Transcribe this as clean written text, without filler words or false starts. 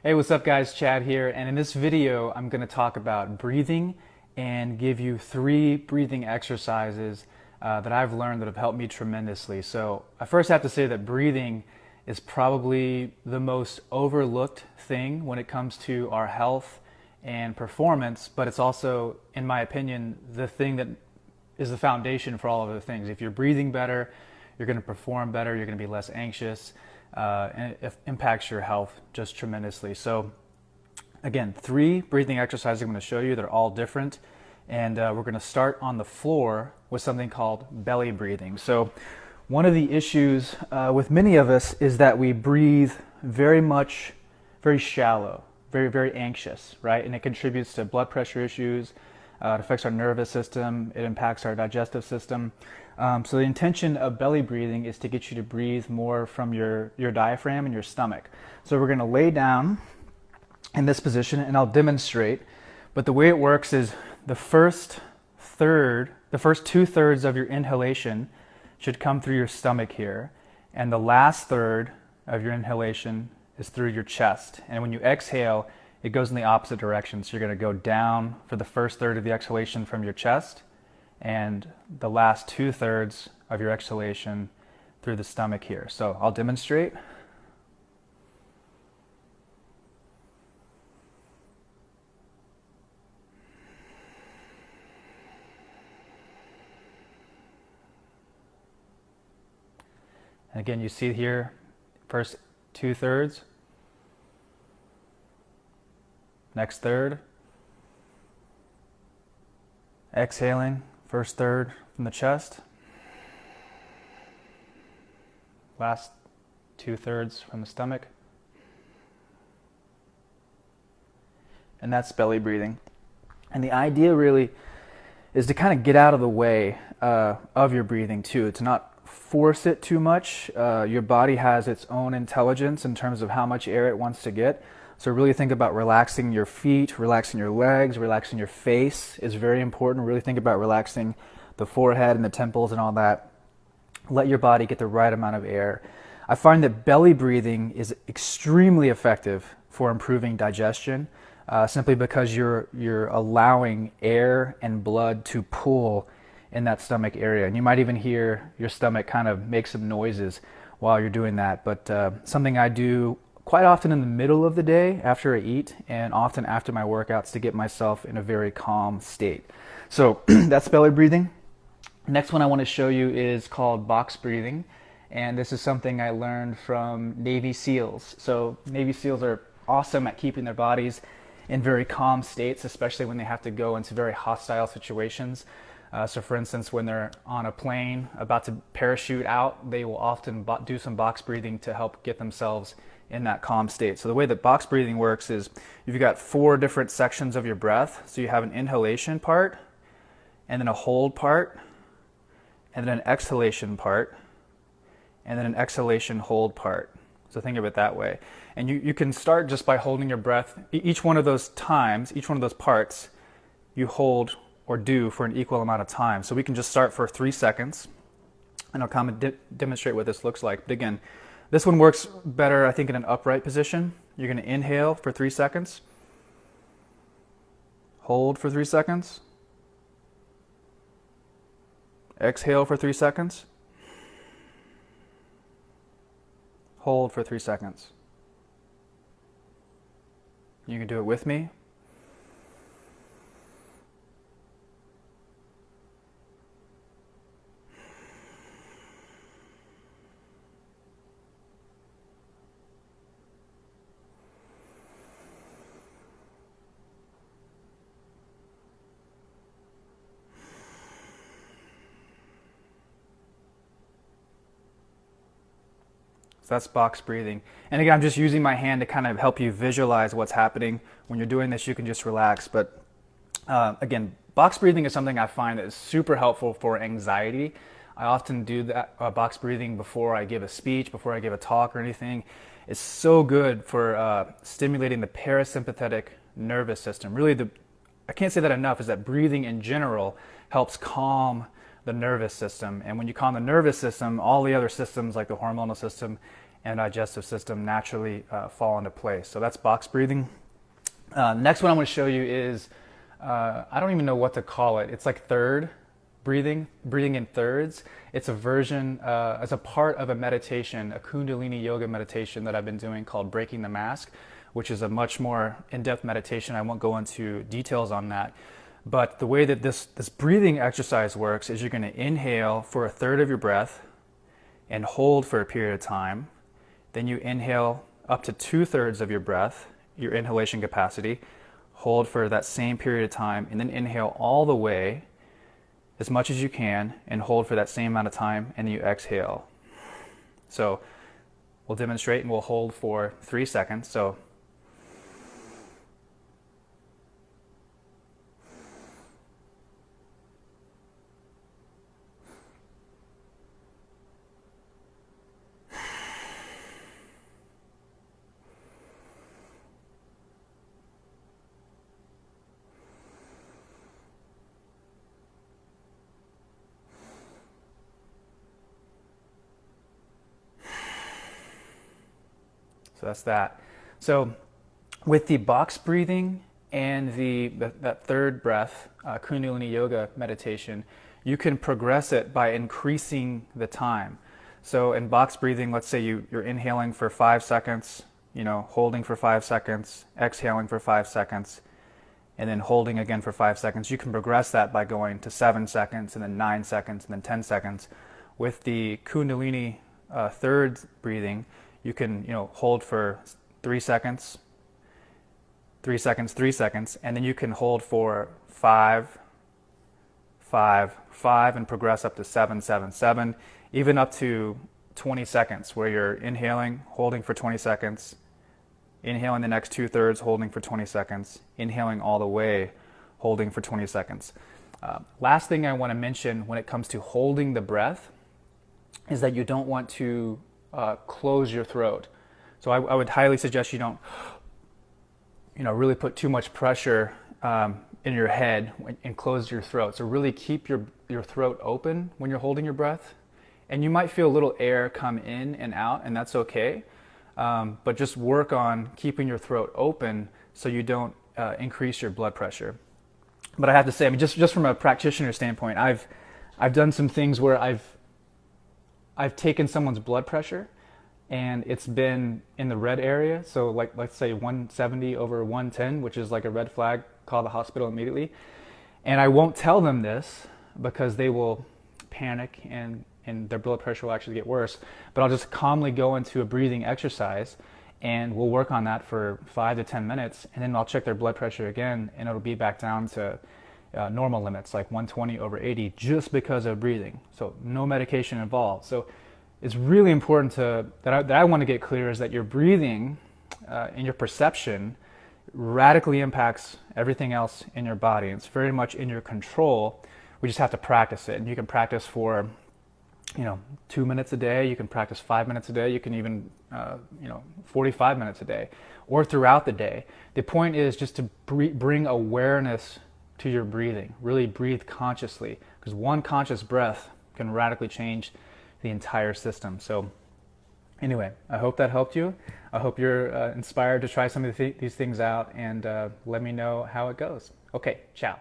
Hey, what's up guys? Chad here, and in this video I'm going to talk about breathing and give you 3 breathing exercises that I've learned that have helped me tremendously. So I first have to say that breathing is probably the most overlooked thing when it comes to our health and performance, but it's also, in my opinion, the thing that is the foundation for all of the things. If you're breathing better, you're going to perform better, you're going to be less anxious, and it impacts your health just tremendously. So again, 3 breathing exercises I'm going to show you. They're all different, and we're going to start on the floor with something called belly breathing. So one of the issues with many of us is that we breathe very shallow, very anxious, right? And it contributes to blood pressure issues. It affects our nervous system. It impacts our digestive system. So the intention of belly breathing is to get you to breathe more from your diaphragm and your stomach. So we're going to lay down in this position, and I'll demonstrate. But the way it works is the first 2/3 of your inhalation should come through your stomach here, and the last third of your inhalation is through your chest. And when you exhale, it goes in the opposite direction. So you're going to go down for the first third of the exhalation from your chest, and the last 2/3 of your exhalation through the stomach here. So I'll demonstrate. And again, you see here, first 2/3, next third, exhaling, first third from the chest, last 2/3 from the stomach. And that's belly breathing. And the idea really is to kind of get out of the way of your breathing too, to not force it too much. Your body has its own intelligence in terms of how much air it wants to get. So really think about relaxing your feet, relaxing your legs, relaxing your face is very important. Really think about relaxing the forehead and the temples and all that. Let your body get the right amount of air. I find that belly breathing is extremely effective for improving digestion, simply because you're allowing air and blood to pool in that stomach area. And you might even hear your stomach kind of make some noises while you're doing that. But something I do quite often in the middle of the day after I eat, and often after my workouts, to get myself in a very calm state. So that's belly breathing. Next one I want to show you is called box breathing. And this is something I learned from Navy SEALs. So Navy SEALs are awesome at keeping their bodies in very calm states, especially when they have to go into very hostile situations. So for instance, when they're on a plane about to parachute out, they will often do some box breathing to help get themselves in that calm state. So the way that box breathing works is you've got 4 different sections of your breath. So you have an inhalation part, and then a hold part, and then an exhalation part, and then an exhalation hold part. So think of it that way. And you can start just by holding your breath. Each one of those times, each one of those parts, you hold or do for an equal amount of time. So we can just start for 3 seconds, and I'll come and demonstrate what this looks like. But again, this one works better, I think, in an upright position. You're going to inhale for 3 seconds, hold for 3 seconds, exhale for 3 seconds, hold for 3 seconds. You can do it with me. So that's box breathing. And again, I'm just using my hand to kind of help you visualize what's happening. When you're doing this, you can just relax. But again, box breathing is something I find that is super helpful for anxiety. I often do that box breathing before I give a speech, before I give a talk or anything. It's so good for stimulating the parasympathetic nervous system. Really, I can't say that enough, is that breathing in general helps calm the nervous system. And when you calm the nervous system, all the other systems like the hormonal system and digestive system naturally fall into place. So that's box breathing. Next one I'm going to show you is, I don't even know what to call it. It's like third breathing in thirds. It's a version, as a part of a meditation, a Kundalini yoga meditation that I've been doing called Breaking the Mask, which is a much more in-depth meditation. I won't go into details on that. But the way that this breathing exercise works is you're going to inhale for a third of your breath and hold for a period of time. Then you inhale up to 2/3 of your breath, your inhalation capacity, hold for that same period of time, and then inhale all the way as much as you can and hold for that same amount of time, and you exhale. So we'll demonstrate and we'll hold for 3 seconds. So that's that. So with the box breathing and that third breath, Kundalini yoga meditation, you can progress it by increasing the time. So in box breathing, let's say you're inhaling for 5 seconds, holding for 5 seconds, exhaling for 5 seconds, and then holding again for 5 seconds. You can progress that by going to 7 seconds and then 9 seconds and then 10 seconds. With the Kundalini third breathing, you can hold for 3 seconds, 3 seconds, 3 seconds, and then you can hold for 5, 5, 5, and progress up to 7, 7, 7, even up to 20 seconds, where you're inhaling, holding for 20 seconds, inhaling the next 2/3, holding for 20 seconds, inhaling all the way, holding for 20 seconds. Last thing I want to mention when it comes to holding the breath is that you don't want to close your throat. So I would highly suggest you don't, really put too much pressure in your head and close your throat. So really keep your throat open when you're holding your breath. And you might feel a little air come in and out, and that's okay. But just work on keeping your throat open so you don't increase your blood pressure. But I have to say, just from a practitioner standpoint, I've done some things where I've taken someone's blood pressure and it's been in the red area. So like, let's say 170 over 110, which is like a red flag, call the hospital immediately. And I won't tell them this because they will panic and their blood pressure will actually get worse. But I'll just calmly go into a breathing exercise and we'll work on that for 5 to 10 minutes. And then I'll check their blood pressure again and it'll be back down to normal limits, like 120 over 80, just because of breathing. So no medication involved. So it's really important that I want to get clear is that your breathing and your perception radically impacts everything else in your body. It's very much in your control. We just have to practice it. And you can practice for 2 minutes a day. You can practice 5 minutes a day. You can even 45 minutes a day, or throughout the day. The point is just to bring awareness to your breathing. Really breathe consciously, because one conscious breath can radically change the entire system. So anyway, I hope that helped you. I hope you're inspired to try some of these things out, and let me know how it goes. Okay, ciao.